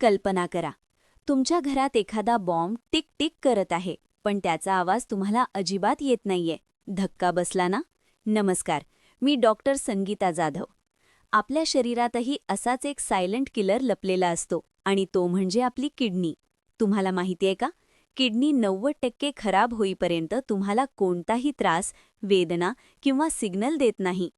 कल्पना करा, तुमच्या घरात एखादा बॉम्ब टिक टिक करत आहे, पण त्याचा आवाज तुम्हाला अजिबात येत नाहीये. धक्का बसला ना? नमस्कार, मी डॉक्टर संगीता जाधव. आपल्या शरीरातही असाच एक सायलेंट किलर लपलेला असतो आणि तो म्हणजे आपली किडनी. तुम्हाला माहितीये का? किडनी 90% खराब होईपर्यंत तुम्हाला कोणताही त्रास, वेदना किंवा सिग्नल देत नाही.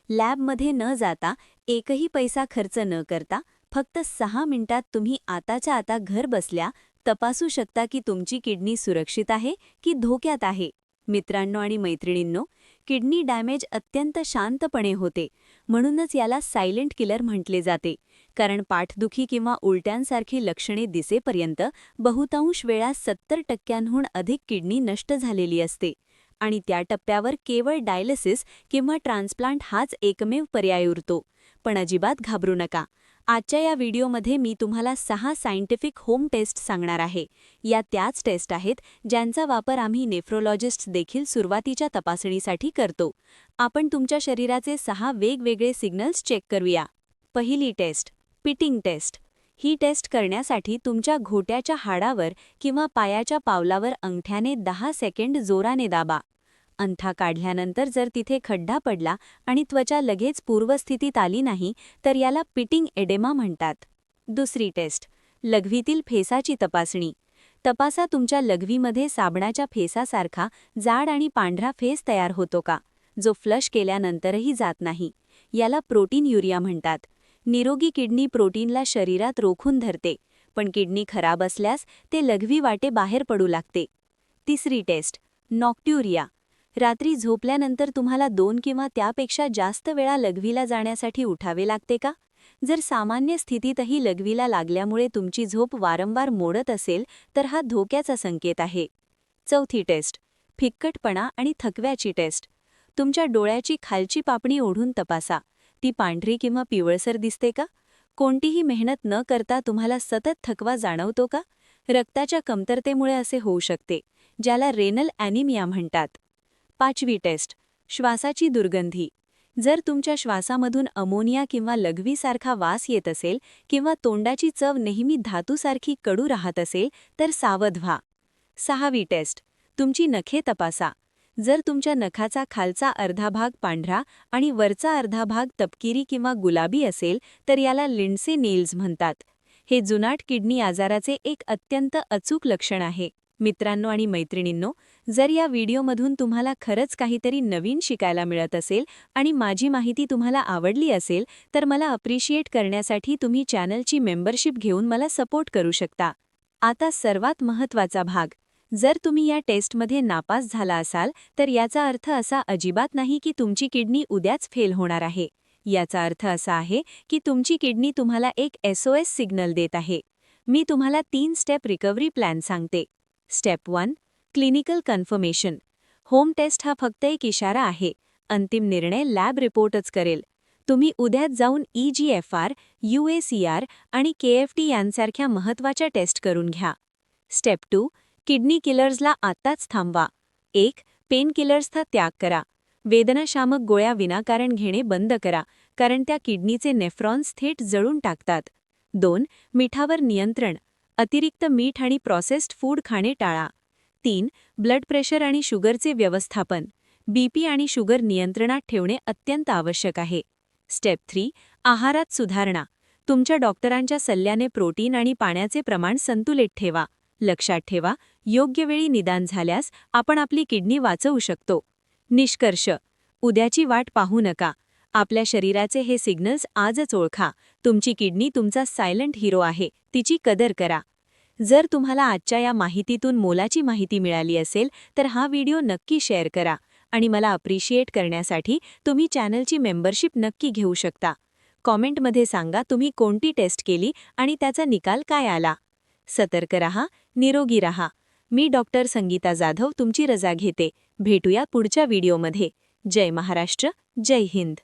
लॅबमध्ये न जाता, एकही पैसा खर्च न करता, फक्त 6 मिनिटात तुम्ही आताच्या आता घर बसल्या तपासू शकता की तुमची किडनी सुरक्षित आहे की धोक्यात आहे. मित्रांनो आणि मैत्रिणींनो, किडनी डॅमेज अत्यंत शांतपणे होते, म्हणूनच याला सायलेंट किलर म्हटले जाते. कारण पाठदुखी किंवा उलट्यांसारखी लक्षणे दिसेपर्यंत बहुतांश वेळा 70% अधिक किडनी नष्ट झालेली असते. आणि त्या टप्प्यावर केवळ डायलिसिस किंवा ट्रान्सप्लांट हाच एकमेव पर्याय उरतो. पण अजिबात घाबरू नका. आजच्या या व्हिडिओमध्ये मी तुम्हाला 6 सायंटिफिक होम टेस्ट सांगणार आहे. या त्याच टेस्ट आहेत ज्यांचा वापर आम्ही नेफ्रोलॉजिस्ट्स देखील सुरुवातीच्या तपासणीसाठी करतो. आपण तुमच्या शरीराचे 6 वेगवेगळे सिग्नल्स चेक करूया. पहिली टेस्ट, पिटिंग टेस्ट. ही टेस्ट करण्यासाठी तुमच्या घोट्याच्या हाडावर किंवा पायाच्या पावलावर अंगठ्याने 10 सेकंड जोराने दाबा. अंगठा काढल्यानंतर जर तिथे खड्डा पडला आणि त्वचा लगेच पूर्वस्थितीत आली नाही तर याला पिटिंग एडेमा म्हणतात. दुसरी टेस्ट, लघवीतील फेसाची तपासणी. तपासा तुमच्या लघवीमध्ये साबणाच्या फेसासारखा जाड आणि पांढरा फेस तयार होतो का, जो फ्लश केल्यानंतरही जात नाही. याला प्रोटीन युरिया म्हणतात. निरोगी किडनी प्रोटीनला शरीरात रोखून धरते, पण किडनी खराब असल्यास ते लघवी वाटे बाहेर पडू लागते. तिसरी टेस्ट, नॉक्ट्युरिया. रात्री झोपल्यानंतर तुम्हाला 2 किंवा त्यापेक्षा जास्त वेळा लघवीला जाण्यासाठी उठावे लागते का? जर सामान्य स्थितीतही लघवीला लागल्यामुळे तुमची झोप वारंवार मोडत असेल तर हा धोक्याचा संकेत आहे. चौथी टेस्ट, फिक्कटपणा आणि थकव्याची टेस्ट. तुमच्या डोळ्याची खालची पापणी ओढून तपासा. ती पांढरी किंवा पिवळसर दिसते का? कोणतीही मेहनत न करता तुम्हाला सतत थकवा जाणवतो का? रक्ताच्या कमतरतेमुळे असे होऊ शकते, ज्याला रेनल ॲनिमिया म्हणतात. पाचवी टेस्ट, श्वासाची दुर्गंधी. जर तुमच्या श्वासामधून अमोनिया किंवा लघवीसारखा वास येत असेल किंवा तोंडाची चव नेहमी धातूसारखी कडू राहत असेल तर सावध व्हा. सहावी टेस्ट, तुमची नखे तपासा. जर तुमच्या नखाचा खालचा अर्धा भाग पांढरा आणि वरचा अर्धा भाग तपकिरी किंवा गुलाबी असेल तर याला लिंडसे नेल्स म्हणतात. हे जुनाट किडनी आजाराचे एक अत्यंत अचूक लक्षण आहे. मित्रांनो आणि मैत्रिणींनो, जर या व्हिडिओमधून तुम्हाला खरंच काहीतरी नवीन शिकायला मिळत असेल आणि माझी माहिती तुम्हाला आवडली असेल तर मला अप्रिशिएट करण्यासाठी तुम्ही चॅनलची मेंबरशिप घेऊन मला सपोर्ट करू शकता. आता सर्वात महत्त्वाचा भाग, जर तुम्ही या टेस्टमध्ये नापास झाला असाल तर याचा अर्थ असा अजिबात नाही की तुमची किडनी उद्याच फेल होणार आहे. याचा अर्थ असा आहे की तुमची किडनी तुम्हाला एक SOS सिग्नल देत आहे. मी तुम्हाला 3 स्टेप रिकव्हरी प्लॅन सांगते. Step 1, clinical confirmation. Home test हा फक्त एक इशारा आहे. अंतिम निर्णय लॅब रिपोर्टच करेल. तुम्ही उद्याच जाऊन EGFR, UACR आणि KFT यांसारख्या महत्त्वाच्या टेस्ट करून घ्या. स्टेप 2, किडनी किलर्सला आत्ताच थांबवा. 1, पेन किलर्सचा त्याग करा. वेदनाशामक गोळ्या विनाकारण घेणे बंद करा, कारण त्या किडनीचे नेफ्रॉन्स थेट जळून टाकतात. 2, मिठावर नियंत्रण. अतिरिक्त मीठ आणि प्रोसेस्ड फूड खाणे टाळा. 3, ब्लड प्रेशर आणि शुगरचे व्यवस्थापन. BP आणि शुगर नियंत्रणात ठेवणे अत्यंत आवश्यक आहे. स्टेप 3, आहारात सुधारणा. तुमच्या डॉक्टरांच्या सल्ल्याने प्रोटीन आणि पाण्याचे प्रमाण संतुलित ठेवा. लक्षात ठेवा, योग्य वेळी निदान झाल्यास आपण आपली किडनी वाचवू शकतो. निष्कर्ष, उद्याची वाट पाहू नका. आपल्या शरीराचे हे सिग्नल्स आजच ओळखा. तुमची किडनी तुमचा सायलेंट हिरो आहे, तिची कदर करा. जर तुम्हाला आजच्या या माहितीतून मोलाची माहिती मिळाली असेल तर हा व्हिडिओ नक्की शेअर करा आणि मला अप्रिशिएट करण्यासाठी तुम्ही चॅनलची मेंबरशिप नक्की घेऊ शकता. कॉमेंटमध्ये सांगा तुम्ही कोणती टेस्ट केली आणि त्याचा निकाल काय आला. सतर्क रहा, निरोगी रहा. मी डॉक्टर संगीता जाधव तुमची रजा घेते. भेटूया पुढच्या व्हिडिओमध्ये. जय महाराष्ट्र, जय हिंद.